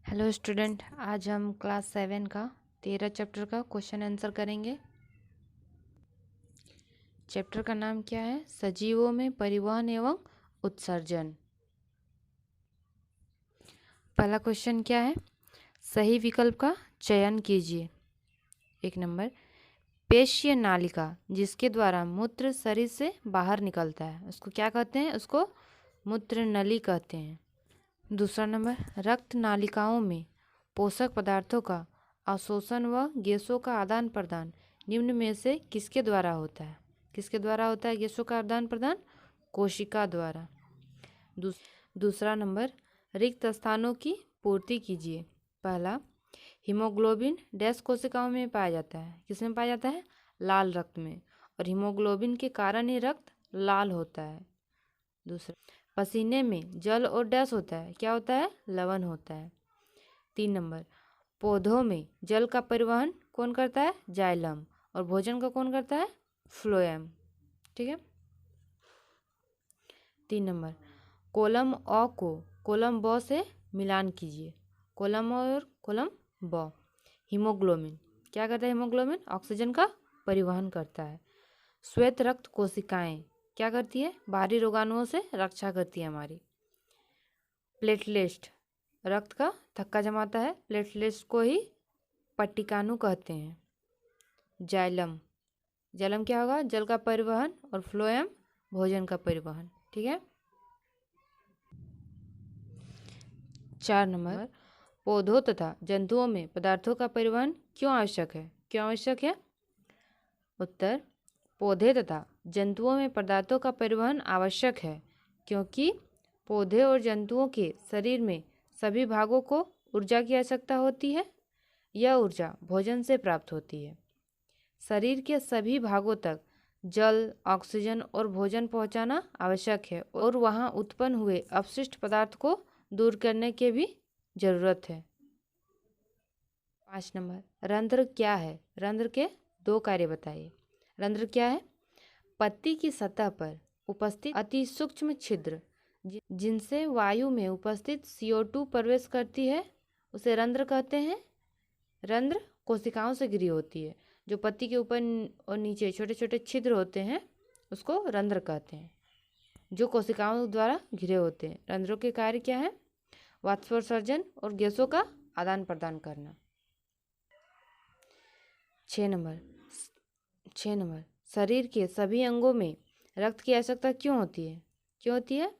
Hello student, आज हम class 7 का 13 चैप्टर का क्वेश्चन आंसर करेंगे। चैप्टर का नाम क्या है? सजीवों में परिवहन एवं उत्सर्जन। पहला क्वेश्चन क्या है? सही विकल्प का चयन कीजिए। 1 नंबर, पेशीय नालिका जिसके द्वारा मूत्र शरीर से बाहर निकलता है उसको क्या कहते हैं? उसको मूत्र नली कहते हैं। दूसरा नंबर, रक्त नालिकाओं में पोषक पदार्थों का अवशोषण व गैसों का आदान प्रदान निम्न में से किसके द्वारा होता है? किसके द्वारा होता है गैसों का आदान प्रदान? कोशिका द्वारा। दूसरा नंबर, रिक्त स्थानों की पूर्ति कीजिए। पहला, हीमोग्लोबिन डैश कोशिकाओं में पाया जाता है। किसमें पाया जाता है? लाल रक्त में। और हीमोग्लोबिन के कारण ही रक्त लाल होता है। दूसरा, पसीने में जल और डैश होता है। क्या होता है? लवण होता है। 3 नंबर, पौधों में जल का परिवहन कौन करता है? जाइलम। और भोजन का कौन करता है? फ्लोएम। ठीक है। 3 नंबर, कॉलम अ को कॉलम ब से मिलान कीजिए। कॉलम अ और कॉलम ब। हीमोग्लोबिन क्या करता है? हीमोग्लोबिन ऑक्सीजन का परिवहन करता है। श्वेत रक्त कोशिकाएं क्या करती है? बाहरी रोगाणुओं से रक्षा करती है हमारी। प्लेटलेट रक्त का थक्का जमाता है। प्लेटलेट्स को ही पट्टिकाणु कहते हैं। जाइलम, जाइलम क्या होगा? जल का परिवहन। और फ्लोएम भोजन का परिवहन। ठीक है। 4 नंबर, पौधों तथा जंतुओं में पदार्थों का परिवहन क्यों आवश्यक है? क्यों आवश्यक है? उत्तर, पौधे तथा जंतुओं में पदार्थों का परिवहन आवश्यक है क्योंकि पौधे और जंतुओं के शरीर में सभी भागों को ऊर्जा की आवश्यकता होती है। यह ऊर्जा भोजन से प्राप्त होती है। शरीर के सभी भागों तक जल, ऑक्सीजन और भोजन पहुंचाना आवश्यक है और वहां उत्पन्न हुए अपशिष्ट पदार्थ को दूर करने की भी जरूरत है। 5 नंबर, रंध्र क्या है? रंध्र के 2 कार्य बताइए। रंध्र क्या है? पत्ती की सतह पर उपस्थित अति सूक्ष्म छिद्र जिनसे वायु में उपस्थित CO2 प्रवेश करती है उसे रंध्र कहते हैं। रंध्र कोशिकाओं से घिरी होती है। जो पत्ती के ऊपर और नीचे छोटे छोटे छिद्र होते हैं उसको रंध्र कहते हैं, जो कोशिकाओं द्वारा घिरे होते हैं। रंध्रों के कार्य क्या है? वाष्पोत्सर्जन और गैसों का आदान प्रदान करना। 6 नंबर, शरीर के सभी अंगों में रक्त की आवश्यकता क्यों होती है? क्यों होती है?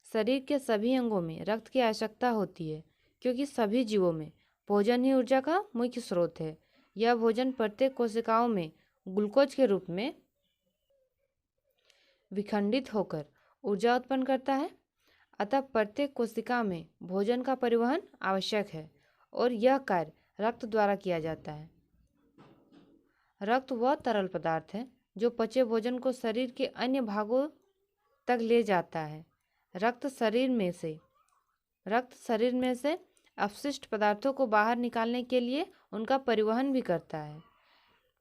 शरीर के सभी अंगों में रक्त की आवश्यकता होती है क्योंकि सभी जीवों में भोजन ही ऊर्जा का मुख्य स्रोत है। यह भोजन प्रत्येक कोशिकाओं में ग्लूकोज के रूप में विखंडित होकर ऊर्जा उत्पन्न करता है। अतः प्रत्येक कोशिका में भोजन का परिवहन आवश्यक है और यह कार्य रक्त द्वारा किया जाता है। रक्त वह तरल पदार्थ है जो पचे भोजन को शरीर के अन्य भागों तक ले जाता है। रक्त शरीर में से अपशिष्ट पदार्थों को बाहर निकालने के लिए उनका परिवहन भी करता है।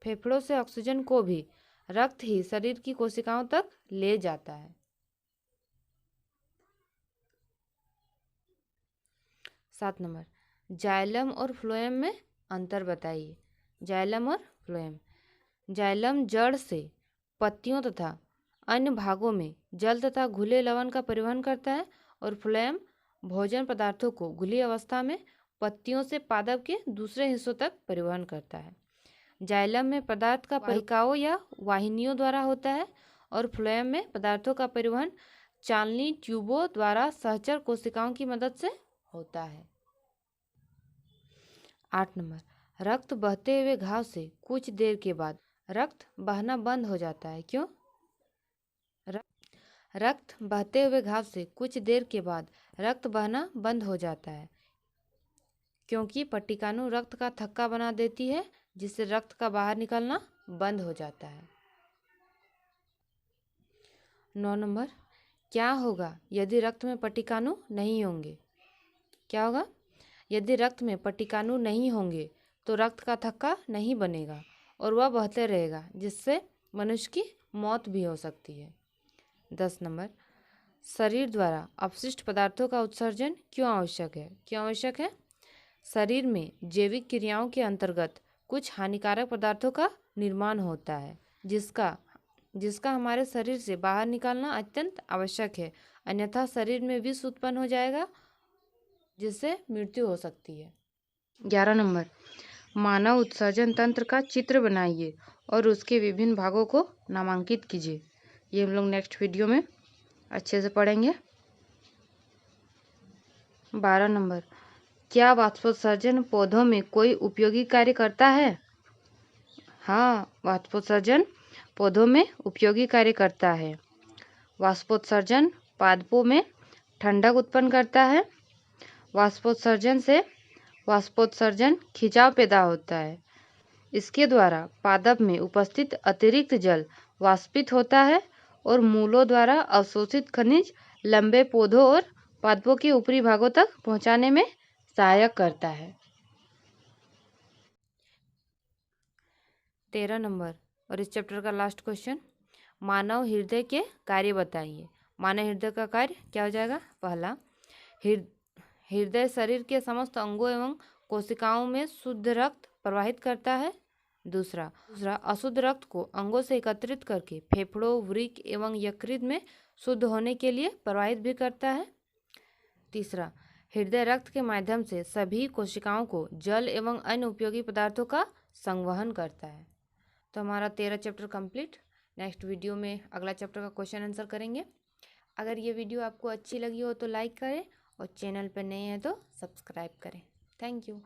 फेफड़ों से ऑक्सीजन को भी रक्त ही शरीर की कोशिकाओं तक ले जाता है। 7 नंबर, जाइलम और फ्लोएम में अंतर बताइए। जाइलम और फ्लोएम। जाइलम जड़ से पत्तियों तथा अन्य भागों में जल तथा घुले लवण का परिवहन करता है और फ्लोएम भोजन पदार्थों को घुली अवस्था में पत्तियों से पादप के दूसरे हिस्सों तक परिवहन करता है। जाइलम में पदार्थ का वाहिकाओं या वाहिनियों द्वारा होता है और फ्लोएम में पदार्थों का परिवहन चालनी ट्यूबों द्वारा सहचर कोशिकाओं की मदद से होता है। 8 नंबर, रक्त बहते हुए घाव से कुछ देर के बाद रक्त बहना बंद हो जाता है। क्यों? रक्त बहते हुए घाव से कुछ देर के बाद रक्त बहना बंद हो जाता है क्योंकि पट्टिकाणु रक्त का थक्का बना देती है जिससे रक्त का बाहर निकलना बंद हो जाता है। 9 नंबर, क्या होगा यदि रक्त में पट्टिकाणु नहीं होंगे? क्या होगा? यदि रक्त में पट्टिकाणु नहीं होंगे तो रक्त का थक्का नहीं बनेगा और वह बहते रहेगा जिससे मनुष्य की मौत भी हो सकती है। 10 नंबर, शरीर द्वारा अपशिष्ट पदार्थों का उत्सर्जन क्यों आवश्यक है? क्यों आवश्यक है? शरीर में जैविक क्रियाओं के अंतर्गत कुछ हानिकारक पदार्थों का निर्माण होता है जिसका हमारे शरीर से बाहर निकालना अत्यंत आवश्यक है, अन्यथा शरीर में विष उत्पन्न हो जाएगा जिससे मृत्यु हो सकती है। 11 नंबर, मानव उत्सर्जन तंत्र का चित्र बनाइए और उसके विभिन्न भागों को नामांकित कीजिए। ये हम लोग नेक्स्ट वीडियो में अच्छे से पढ़ेंगे। 12 नंबर, क्या वाष्पोत्सर्जन पौधों में कोई उपयोगी कार्य करता है? हाँ, वाष्पोत्सर्जन पौधों में उपयोगी कार्य करता है। वाष्पोत्सर्जन पादपों में ठंडक उत्पन्न करता है। वाष्पोत्सर्जन खिंचाव पैदा होता है। इसके द्वारा पादप में उपस्थित अतिरिक्त जल वाष्पित होता है और मूलों द्वारा अवशोषित खनिज लंबे पौधों और पादपों के ऊपरी भागों तक पहुंचाने में सहायक करता है। 13 नंबर और इस चैप्टर का लास्ट क्वेश्चन, मानव हृदय के कार्य बताइए। मानव हृदय का कार्य क्या हो जाएगा? पहला, हृदय शरीर के समस्त अंगों एवं कोशिकाओं में शुद्ध रक्त प्रवाहित करता है। दूसरा, अशुद्ध रक्त को अंगों से एकत्रित करके फेफड़ों, वृक्क एवं यकृत में शुद्ध होने के लिए प्रवाहित भी करता है। तीसरा, हृदय रक्त के माध्यम से सभी कोशिकाओं को जल एवं अन्य उपयोगी पदार्थों का संवहन करता है। तो हमारा 13 चैप्टर कंप्लीट। नेक्स्ट वीडियो में अगला चैप्टर का क्वेश्चन आंसर करेंगे। अगर ये वीडियो आपको अच्छी लगी हो तो लाइक करें और चैनल पर नए हैं तो सब्सक्राइब करें। Thank you.